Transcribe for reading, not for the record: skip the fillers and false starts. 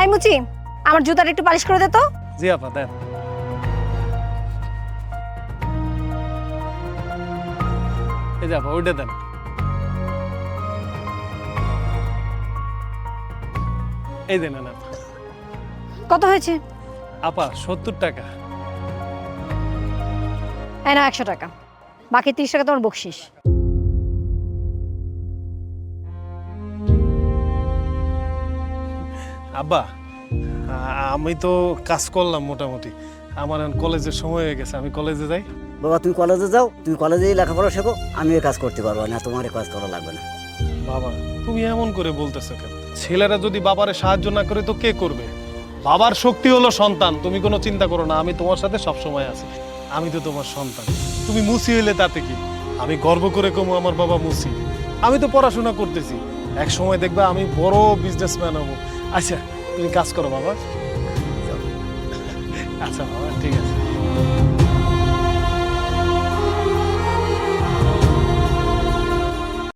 এই মুচি, আমার জুতাটা একটু পালিশ করে দে তো। জি আপা দেন। এই যে আপা ওইটা দেন। এই দেন না আপা। কত হয়েছে? আপা 70 টাকা। এই না 100 টাকা, বাকি 30 টাকা তোমার বকশিস। আব্বা আমি তো কাজ করলাম মোটামুটি, আমার এখন কলেজের সময় হয়ে গেছে, আমি কলেজে যাই। বাবা তুমি কলেজে যাও, তুমি কলেজেই লেখাপড়া শেখো, আমি এই কাজ করতে পারবো না, তোমার এই কাজ করা লাগবে না। বাবা তুমি এমন করে বলতেছো কেন? ছেলেরা যদি বাবারে সাহায্য না করে তো কে করবে? বাবার শক্তি হলো সন্তান, তুমি কোনো চিন্তা করো না, আমি তোমার সাথে সব সময় আছি। আমি তো তোমার সন্তান, তুমি মুসি হইলে তাতে কি? আমি গর্ব করে কমু আমার বাবা মুসি। আমি তো পড়াশোনা করতেছি, এক সময় দেখবা আমি বড় বিজনেসম্যান হবো। আচ্ছা তুমি কাজ করো বাবা। আচ্ছা বাবা ঠিক আছে।